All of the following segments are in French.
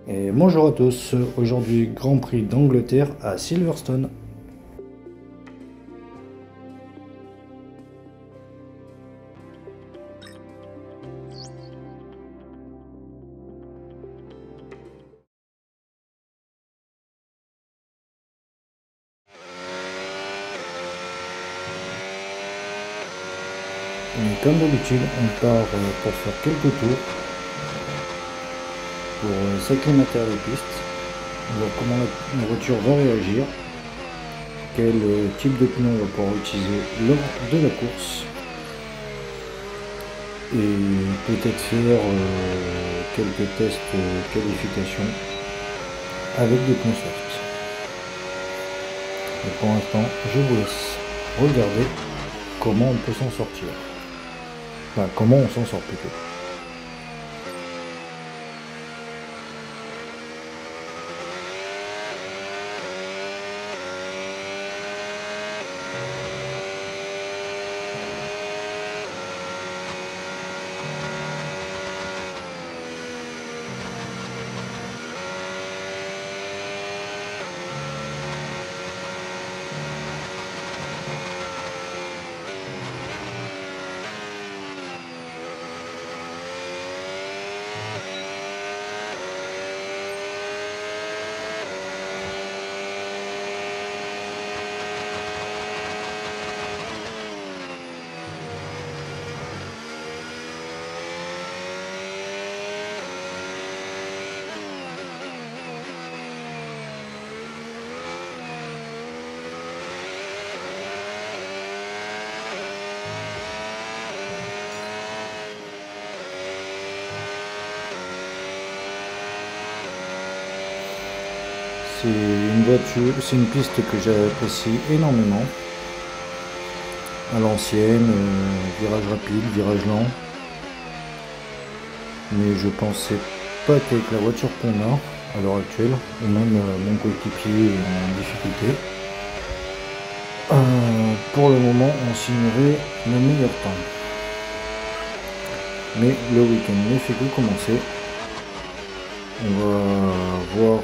Et bonjour à tous, aujourd'hui Grand Prix d'Angleterre à Silverstone. Et comme d'habitude, on part pour faire quelques tours, pour s'acclimater à la piste, voir comment la voiture va réagir, quel type de pneu on va pouvoir utiliser lors de la course, et peut-être faire quelques tests qualification avec des pneus soft. Et pour l'instant, je vous laisse regarder comment on peut s'en sortir. Enfin, comment on s'en sort plutôt. C'est une piste que j'apprécie énormément. À l'ancienne, virage rapide, virage lent. Mais je pensais pas qu'avec la voiture qu'on a à l'heure actuelle, ou même mon coéquipier est en difficulté, pour le moment on signerait le meilleur temps. Mais le week-end ne fait que commencer. On va voir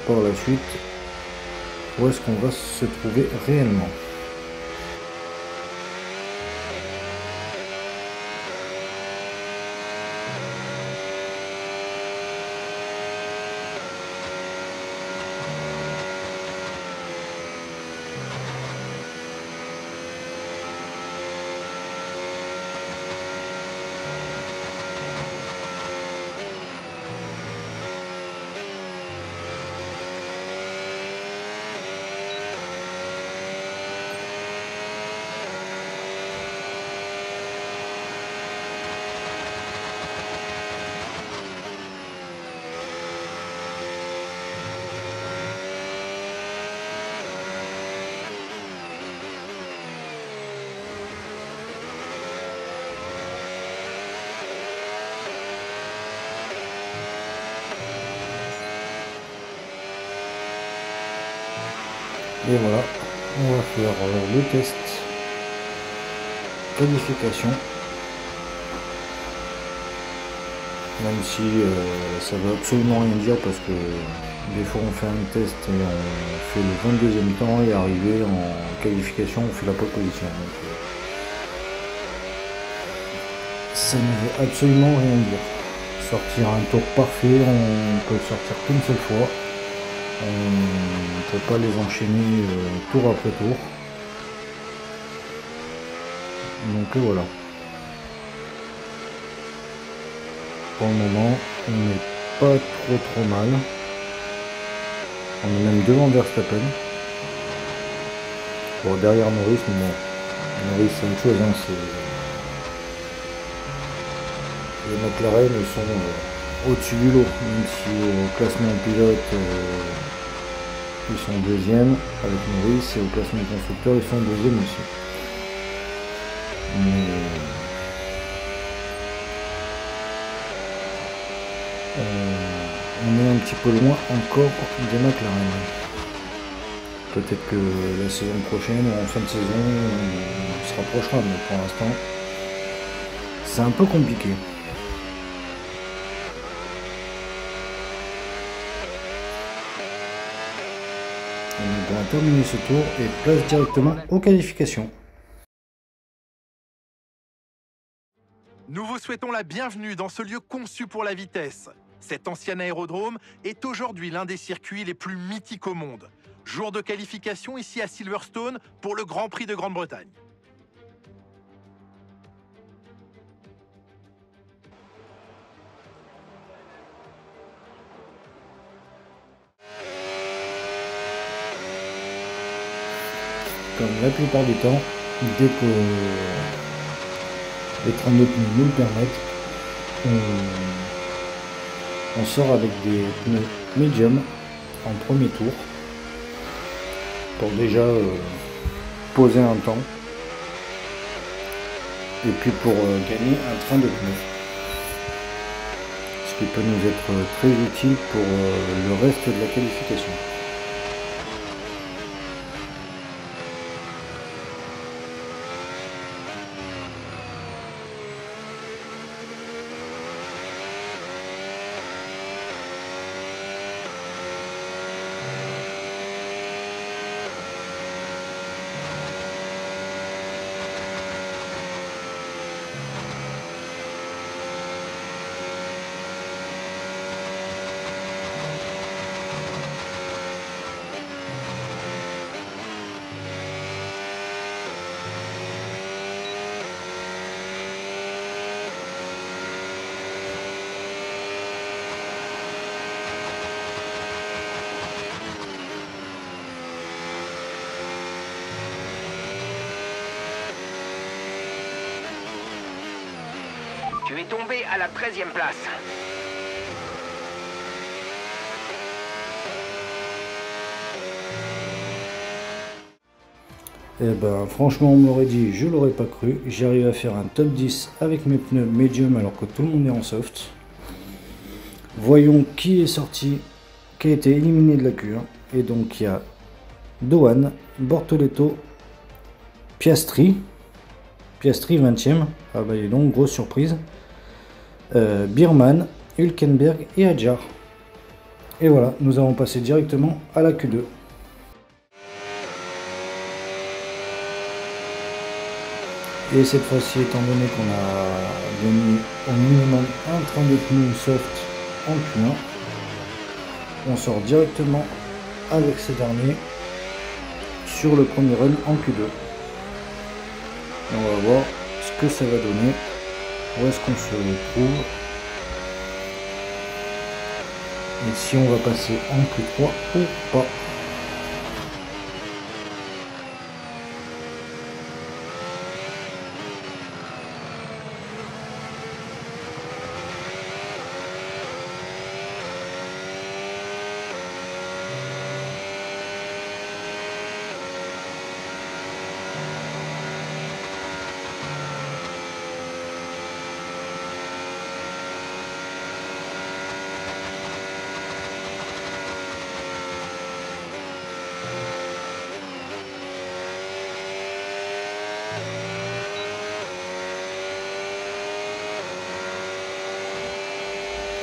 par la suite où est-ce qu'on va se trouver réellement. Et voilà, on va faire le test qualification, même si ça veut absolument rien dire parce que des fois on fait un test et on fait le 22e temps et arrivé en qualification on fait la pole position. Donc, ça ne veut absolument rien dire. Sortir un tour parfait, on peut sortir qu'une seule fois. On ne peut pas les enchaîner tour après tour. Donc voilà. Pour le moment, on n'est pas trop mal. On est même devant Verstappen. Bon, derrière Norris, mais bon, Norris c'est une chose. Hein, les McLaren ils sont au-dessus du lot, même si au classement pilote ils sont deuxième avec Norris et au classement constructeur ils sont deuxième aussi. Mais on est un petit peu loin encore des McLaren. Peut-être que la saison prochaine ou en fin de saison on se rapprochera, mais pour l'instant c'est un peu compliqué. pourra terminer ce tour et place directement aux qualifications. Nous vous souhaitons la bienvenue dans ce lieu conçu pour la vitesse. Cet ancien aérodrome est aujourd'hui l'un des circuits les plus mythiques au monde. Jour de qualification ici à Silverstone pour le Grand Prix de Grande-Bretagne. Comme la plupart du temps, dès que les 32 pneus nous le permettent, on sort avec des pneus médium en premier tour pour déjà poser un temps et puis pour gagner un train de pneus, ce qui peut nous être très utile pour le reste de la qualification. Tu es tombé à la 13e place. Eh ben franchement on m'aurait dit, je l'aurais pas cru, j'arrive à faire un top 10 avec mes pneus médium alors que tout le monde est en soft. Voyons qui est sorti, qui a été éliminé de la Q1. Et donc il y a Dohan, Bortoleto, Piastri 20e, ah bah et donc grosse surprise, Biermann, Hülkenberg et Adjar. Et voilà, nous avons passé directement à la Q2. Et cette fois-ci, étant donné qu'on a gagné au minimum un train de pneus soft en Q1, on sort directement avec ces derniers sur le premier run en Q2. Et on va voir ce que ça va donner, où est-ce qu'on se retrouve, et si on va passer en Q3 ou pas.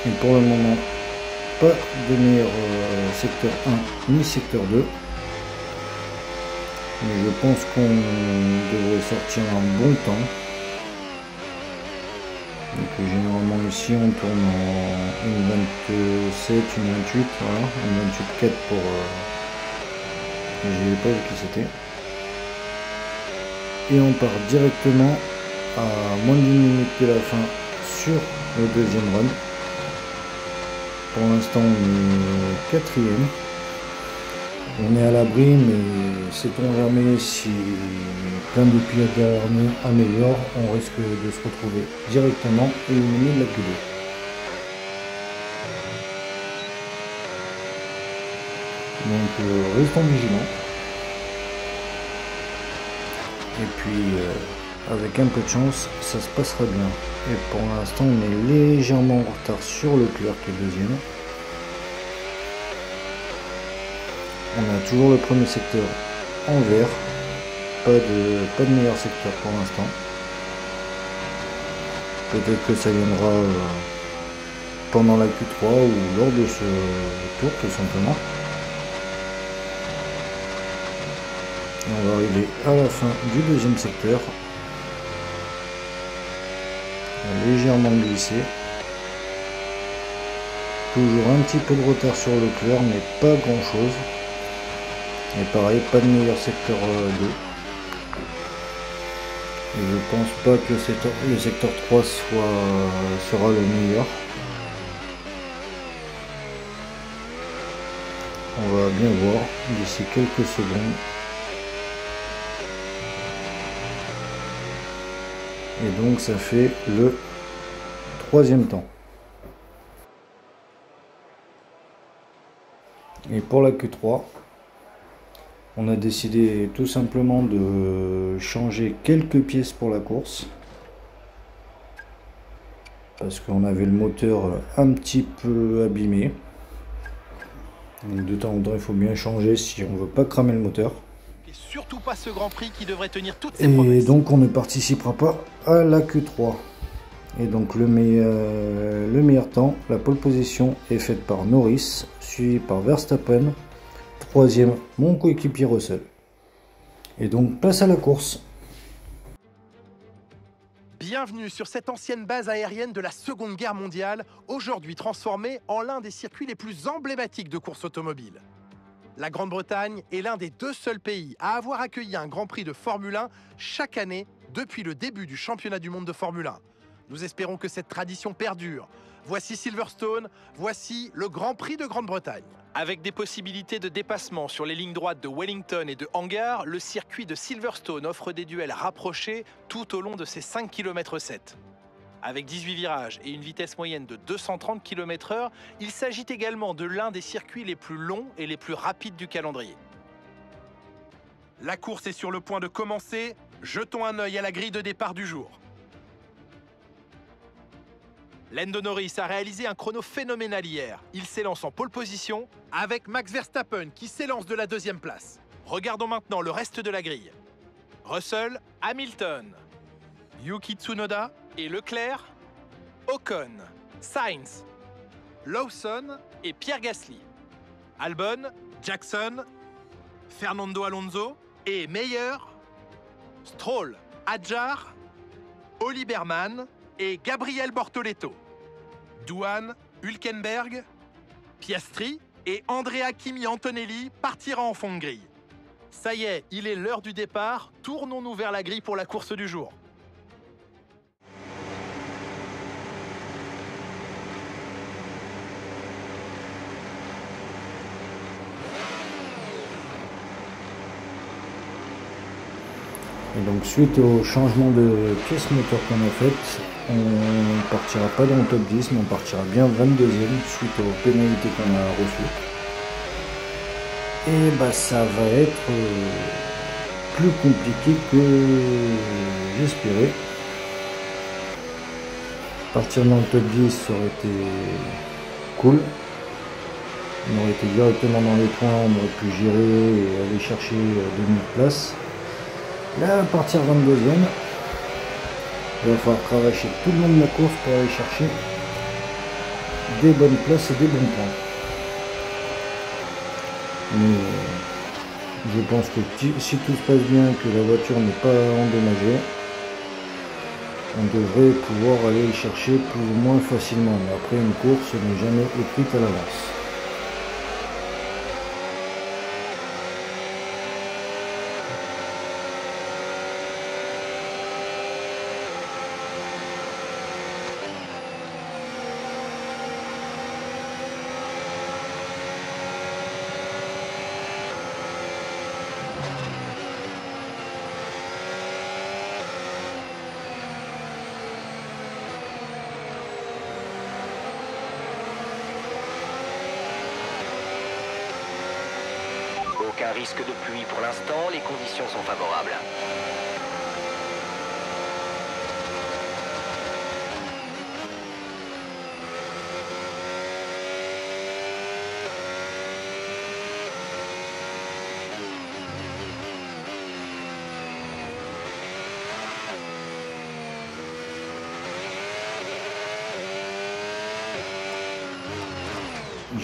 Et pour le moment, pas de meilleur secteur 1 ni secteur 2. Mais je pense qu'on devrait sortir un bon temps. Donc généralement ici on tourne en une 27, une 28, voilà, une 28.4 pour... je n'ai pas vu qui c'était. Et on part directement à moins d'une minute de la fin sur le deuxième run. Pour l'instant on est 4e. On est à l'abri, mais sait-on jamais si plein de pilotes derrière nous améliorent, on risque de se retrouver directement éliminé de la Q2. Donc restons vigilants. Et puis avec un peu de chance, ça se passera bien. Et pour l'instant, on est légèrement en retard sur Leclerc qui est deuxième. On a toujours le premier secteur en vert. Pas de meilleur secteur pour l'instant. Peut-être que ça viendra pendant la Q3 ou lors de ce tour tout simplement. On va arriver à la fin du deuxième secteur. On a légèrement glissé. Toujours un petit peu de retard sur le clair, mais pas grand chose. Et pareil, pas de meilleur secteur 2. Et je pense pas que le secteur 3 sera le meilleur. On va bien voir d'ici quelques secondes. Et donc ça fait le troisième temps. Et pour la Q3, on a décidé tout simplement de changer quelques pièces pour la course. Parce qu'on avait le moteur un petit peu abîmé. Donc de temps en temps, il faut bien changer si on veut pas cramer le moteur. Et surtout pas ce Grand Prix qui devrait tenir toutes ses promesses. Et donc on ne participera pas à la Q3. Et donc le meilleur temps, la pole position est faite par Norris, suivi par Verstappen. Troisième, mon coéquipier Russell. Et donc place à la course. Bienvenue sur cette ancienne base aérienne de la Seconde Guerre mondiale, aujourd'hui transformée en l'un des circuits les plus emblématiques de course automobile. La Grande-Bretagne est l'un des 2 seuls pays à avoir accueilli un Grand Prix de Formule 1 chaque année depuis le début du championnat du monde de Formule 1. Nous espérons que cette tradition perdure. Voici Silverstone, voici le Grand Prix de Grande-Bretagne. Avec des possibilités de dépassement sur les lignes droites de Wellington et de Hangar, le circuit de Silverstone offre des duels rapprochés tout au long de ses 5,7 km. Avec 18 virages et une vitesse moyenne de 230 km/h, il s'agit également de l'un des circuits les plus longs et les plus rapides du calendrier. La course est sur le point de commencer. Jetons un œil à la grille de départ du jour. Lando Norris a réalisé un chrono phénoménal hier. Il s'élance en pole position avec Max Verstappen qui s'élance de la 2e place. Regardons maintenant le reste de la grille. Russell, Hamilton, Yuki Tsunoda et Leclerc, Ocon, Sainz, Lawson et Pierre Gasly. Albon, Jackson, Fernando Alonso et Meyer, Stroll, Hadjar, Oli Berman et Gabriel Bortoleto. Douane, Hülkenberg, Piastri et Andrea Kimi Antonelli partira en fond de grille. Ça y est, il est l'heure du départ. Tournons-nous vers la grille pour la course du jour. Et donc suite au changement de pièce moteur qu'on a fait, on partira pas dans le top 10, mais on partira bien 22e suite aux pénalités qu'on a reçues. Et bah ça va être plus compliqué que j'espérais. Partir dans le top 10 ça aurait été cool. On aurait été directement dans les points, on aurait pu gérer et aller chercher 2000 places. Là, à partir 22e, il va falloir cravacher tout le long de la course pour aller chercher des bonnes places et des bons points. Mais je pense que si tout se passe bien, que la voiture n'est pas endommagée, on devrait pouvoir aller chercher plus ou moins facilement. Mais après, une course n'est jamais écrite à l'avance. Aucun risque de pluie pour l'instant, les conditions sont favorables.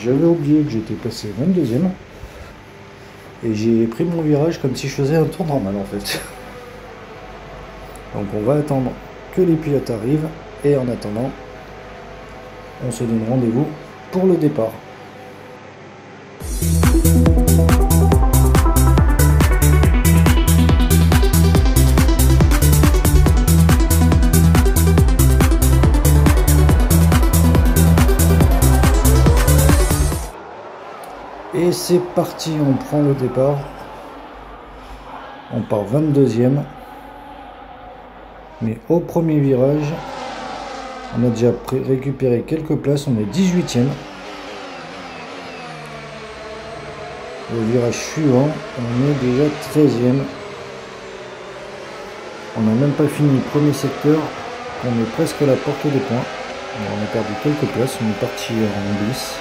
J'avais oublié que j'étais passé 22e. Et j'ai pris mon virage comme si je faisais un tour normal en fait. Donc on va attendre que les pilotes arrivent et en attendant, on se donne rendez-vous pour le départ. Et c'est parti, on prend le départ. On part 22e. Mais au premier virage, on a déjà récupéré quelques places, on est 18e. Au virage suivant, on est déjà 13e. On n'a même pas fini le premier secteur, on est presque à la portée des points. On a perdu quelques places, on est parti en glisse.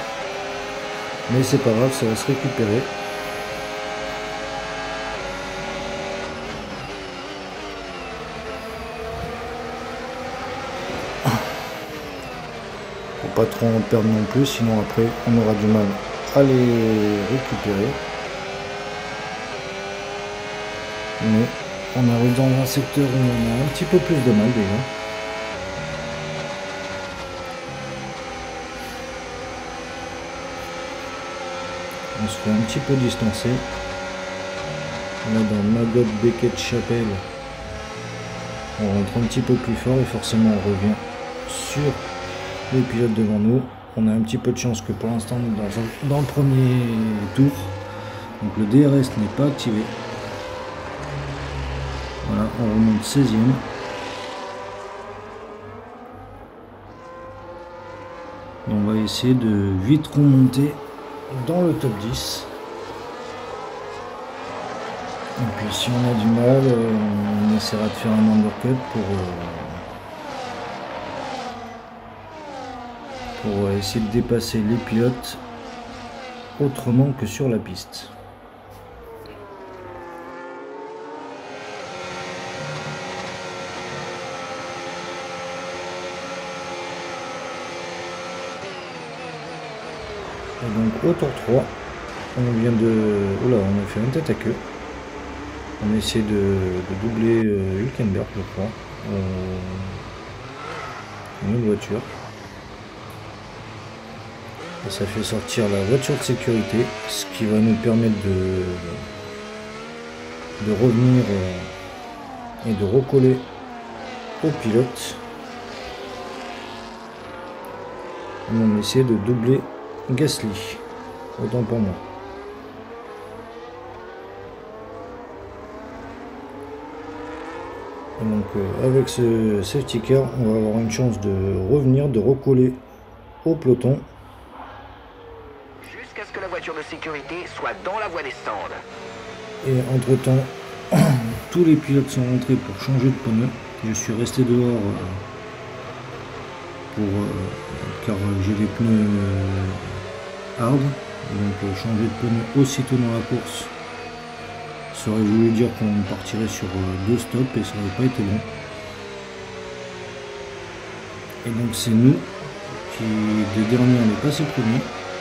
Mais c'est pas grave, ça va se récupérer. Faut pas trop en perdre non plus, sinon après on aura du mal à les récupérer. Mais on arrive dans un secteur où on a un petit peu plus de mal déjà. On se fait un petit peu distancer. Là dans Magog Beckett Chapelle, on rentre un petit peu plus fort et forcément on revient sur les pilotes devant nous. On a un petit peu de chance que pour l'instant dans le premier tour. Donc le DRS n'est pas activé. Voilà, on remonte 16e. Et on va essayer de vite remonter dans le top 10. Et puis si on a du mal, on essaiera de faire un undercut pour essayer de dépasser les pilotes autrement que sur la piste. Et donc au tour 3, on vient de... Oula, on a fait une tête à queue. On essaie de doubler Hülkenberg, je crois. Une autre voiture. Et ça fait sortir la voiture de sécurité, ce qui va nous permettre de revenir et de recoller au pilote. On essaie de doubler Gasly, autant pour moi. Et donc avec ce safety car, on va avoir une chance de revenir, de recoller au peloton. Jusqu'à ce que la voiture de sécurité soit dans la voie des stands. Et entre temps, tous les pilotes sont rentrés pour changer de pneu. Je suis resté dehors car j'ai des pneus hard, donc changer de pneu aussitôt dans la course, ça aurait voulu dire qu'on partirait sur 2 stops et ça n'aurait pas été bon. Et donc c'est nous qui, de dernier, on est passé premier.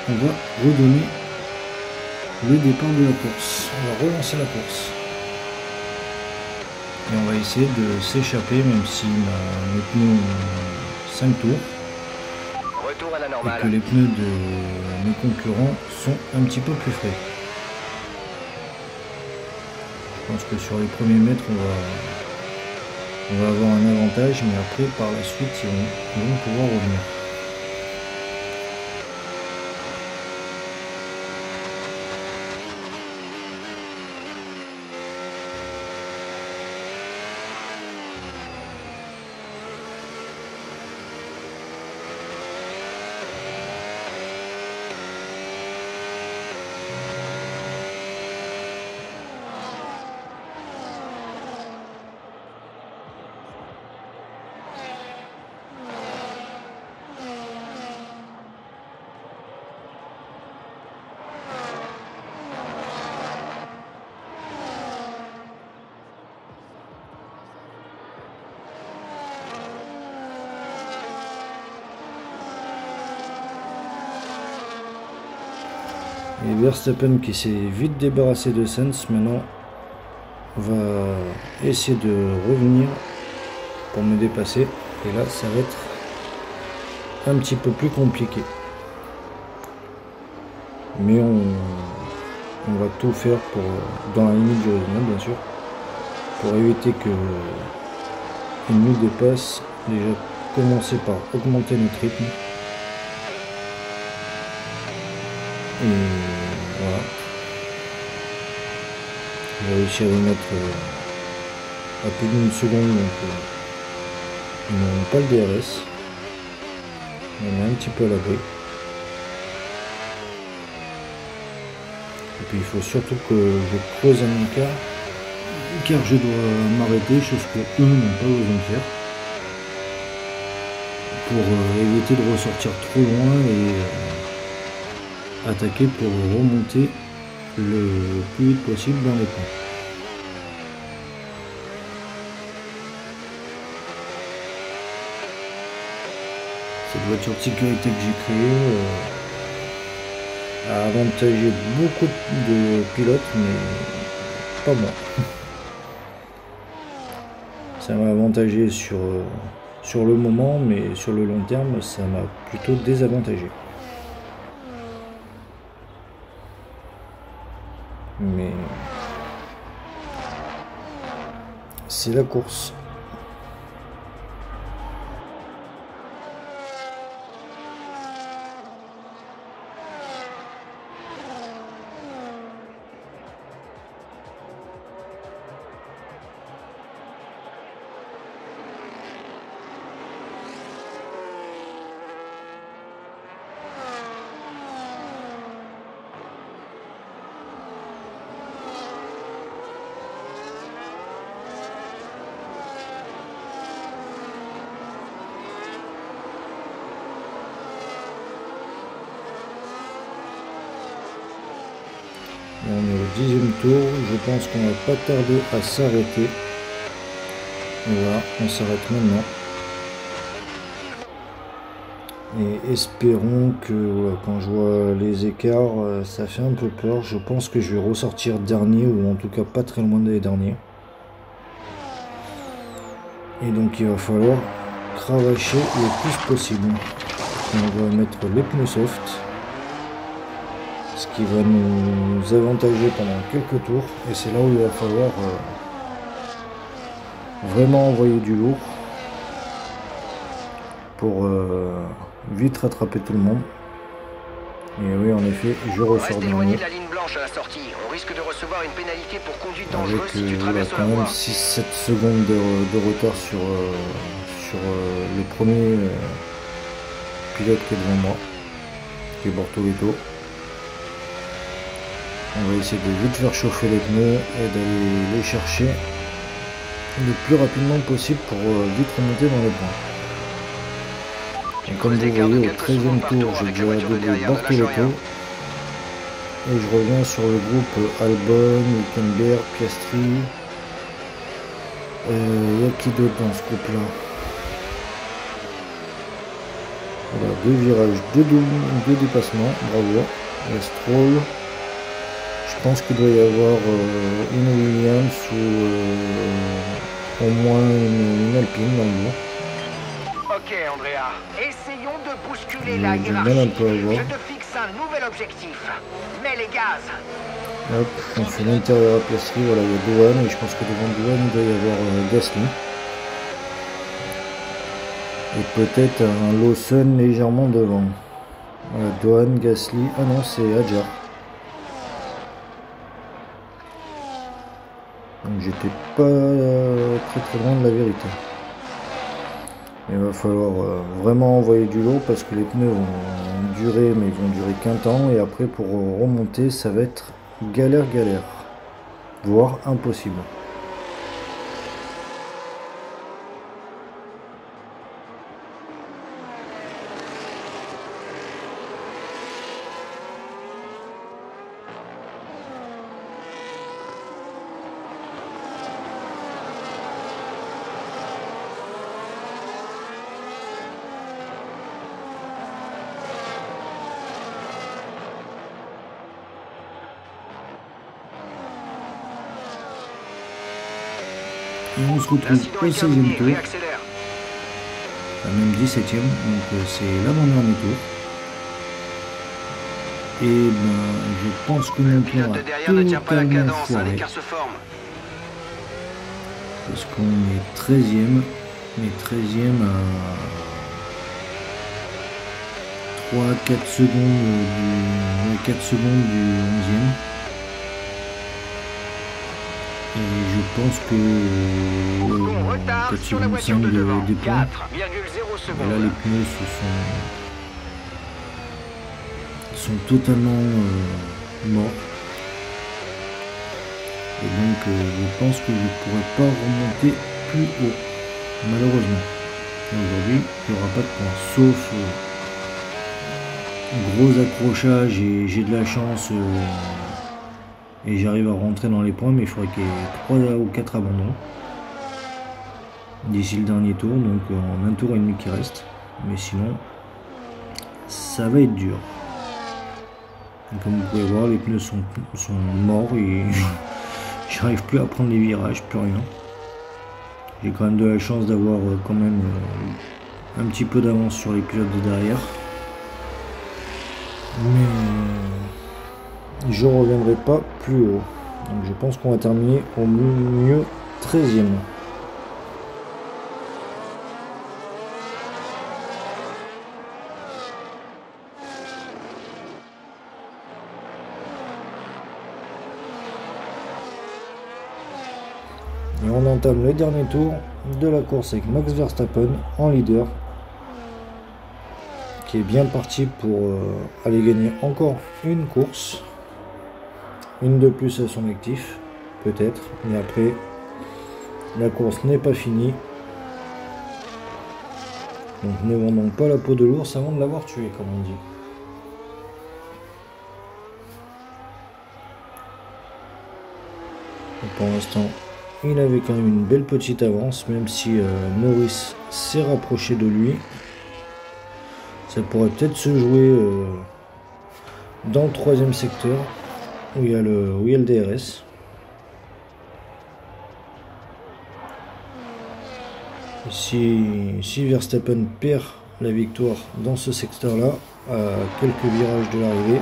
On va redonner le départ de la course, on va relancer la course et on va essayer de s'échapper, même si nos pneus ont 5 tours. Retour à la normale. Et que les pneus de mes concurrents sont un petit peu plus frais. Je pense que sur les premiers mètres, on va avoir un avantage, mais après, par la suite, ils vont pouvoir revenir. Et Verstappen qui s'est vite débarrassé de Sainz maintenant va essayer de revenir pour me dépasser. Et là ça va être un petit peu plus compliqué. Mais on va tout faire pour, dans la limite du raisonnable bien sûr, pour éviter que il nous dépasse. Déjà commencer par augmenter notre rythme. Et voilà. J'ai réussi à les mettre à plus d'une seconde, donc ils n'ont pas le DRS. On est un petit peu à l'abri. Et puis il faut surtout que je creuse un écart, car je dois m'arrêter, chose que eux n'ont pas besoin de faire, pour éviter de ressortir trop loin et attaquer pour remonter le plus vite possible dans les points. Cette voiture de sécurité que j'ai créée a avantagé beaucoup de pilotes, mais pas moi. Ça m'a avantagé sur le moment, mais sur le long terme, ça m'a plutôt désavantagé. Mais c'est la course. On est au 10e tour, je pense qu'on va pas tarder à s'arrêter. Voilà, on s'arrête maintenant. Et espérons que voilà, quand je vois les écarts, ça fait un peu peur. Je pense que je vais ressortir dernier, ou en tout cas pas très loin des derniers. Et donc il va falloir cravacher le plus possible. On va mettre les pneus soft, ce qui va nous avantager pendant quelques tours, et c'est là où il va falloir vraiment envoyer du lourd pour vite rattraper tout le monde. Et oui, en effet, je ressors dernier de la ligne blanche à la sortie. On risque de recevoir une pénalité pour conduite dangereuse avec si tu traverses quand la même voie. 6-7 secondes de retard sur le premier pilote qui est devant moi, qui est Bortoleto. On va essayer de vite faire chauffer les pneus et d'aller les chercher le plus rapidement possible pour vite remonter dans les points. Et comme vous voyez, au 13e tour, j'ai déjà doublé Bortoleto. Et je reviens sur le groupe Albon, Hülkenberg, Piastri. Il y a qui d'autre dans ce groupe-là? Voilà, 2 virages, 2 dépassements, bravo. Et Stroll. Je pense qu'il doit y avoir une Williams ou au moins une Alpine dans le lot. Ok Andrea, essayons de bousculer la J'ai mal un hiérarchie. peu à voir. Je te fixe un nouvel objectif. Mets les gaz. Hop, on fait l'intérieur à Piastri, voilà, il y a Douane, et je pense que devant Douane, il doit y avoir Gasly. Et peut-être un Lawson légèrement devant. Voilà, Douane, Gasly, ah non, c'est Hadjar. Donc j'étais pas très loin de la vérité. Il va falloir vraiment envoyer du lot parce que les pneus vont durer, mais ils vont durer qu'un temps, et après pour remonter ça va être galère, voire impossible. Et on se retrouve au 16e tour, même 17e, donc c'est l'avant-dernier tour. Et ben je pense que mon plan a totalement foiré. Parce qu'on est 13e, mais 13e à 3-4 secondes du 11e. Et je pense que 4 secondes 5 des points. Et là les pneus sont totalement morts. Et donc je pense que je ne pourrai pas remonter plus haut, malheureusement. Aujourd'hui, il n'y aura pas de points, sauf gros accrochage et j'ai de la chance et j'arrive à rentrer dans les points, mais il faudrait qu'il y ait 3 ou 4 abandons d'ici le dernier tour, donc en un tour et demi qui reste. Mais sinon, ça va être dur. Et comme vous pouvez voir, les pneus sont morts et j'arrive plus à prendre les virages, plus rien. J'ai quand même de la chance d'avoir quand même un petit peu d'avance sur les pilotes de derrière. Mais je ne reviendrai pas plus haut. Donc je pense qu'on va terminer au mieux 13e. Et on entame le dernier tour de la course avec Max Verstappen en leader, qui est bien parti pour aller gagner encore une course, une de plus à son actif, peut-être, mais après la course n'est pas finie, donc ne vendons pas la peau de l'ours avant de l'avoir tué, comme on dit. Et pour l'instant, il avait quand même une belle petite avance, même si Norris s'est rapproché de lui. Ça pourrait peut-être se jouer dans le 3e secteur où il y a le DRS. Si Verstappen perd la victoire dans ce secteur-là, à quelques virages de l'arrivée,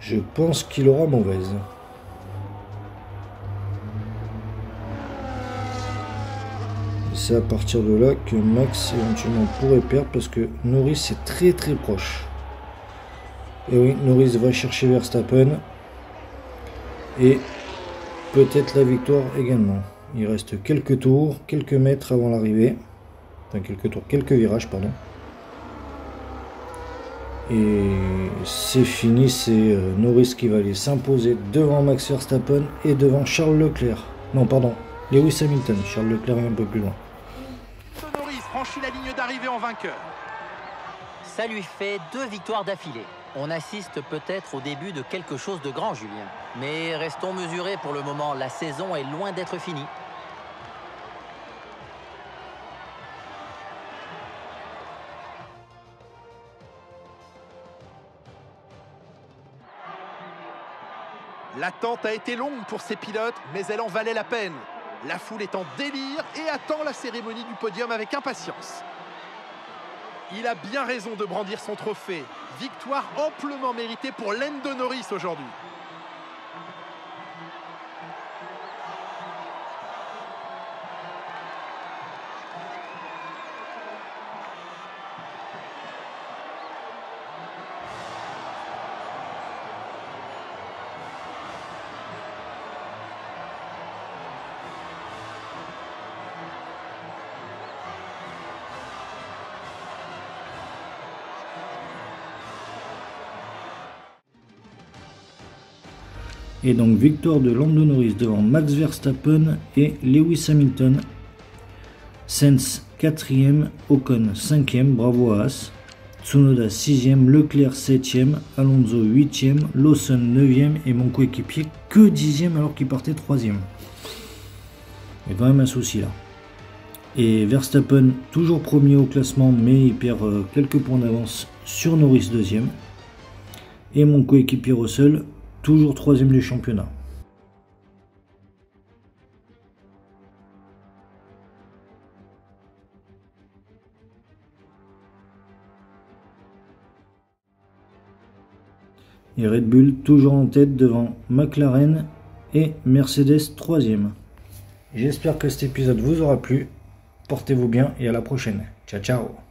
je pense qu'il aura mauvaise. C'est à partir de là que Max éventuellement pourrait perdre parce que Norris est très très proche. Et oui, Norris va chercher Verstappen et peut-être la victoire également. Il reste quelques tours, quelques mètres avant l'arrivée. Enfin quelques virages, pardon. Et c'est fini, c'est Norris qui va aller s'imposer devant Max Verstappen et devant Charles Leclerc. Non, pardon, Lewis Hamilton. Charles Leclerc est un peu plus loin. Norris franchit la ligne d'arrivée en vainqueur. Ça lui fait 2 victoires d'affilée. On assiste peut-être au début de quelque chose de grand, Julien. Mais restons mesurés pour le moment, la saison est loin d'être finie. L'attente a été longue pour ces pilotes, mais elle en valait la peine. La foule est en délire et attend la cérémonie du podium avec impatience. Il a bien raison de brandir son trophée. Victoire amplement méritée pour Lando Norris aujourd'hui. Et donc victoire de Lando Norris devant Max Verstappen et Lewis Hamilton. Sainz 4e, Ocon 5e, bravo à Haas. Tsunoda 6e, Leclerc 7e, Alonso 8e, Lawson 9e et mon coéquipier que 10e alors qu'il partait 3e. Il y a quand même un souci là. Et Verstappen toujours premier au classement mais il perd quelques points d'avance sur Norris 2e. Et mon coéquipier Russell toujours 3e du championnat. Et Red Bull toujours en tête devant McLaren et Mercedes 3e. J'espère que cet épisode vous aura plu. Portez-vous bien et à la prochaine. Ciao ciao.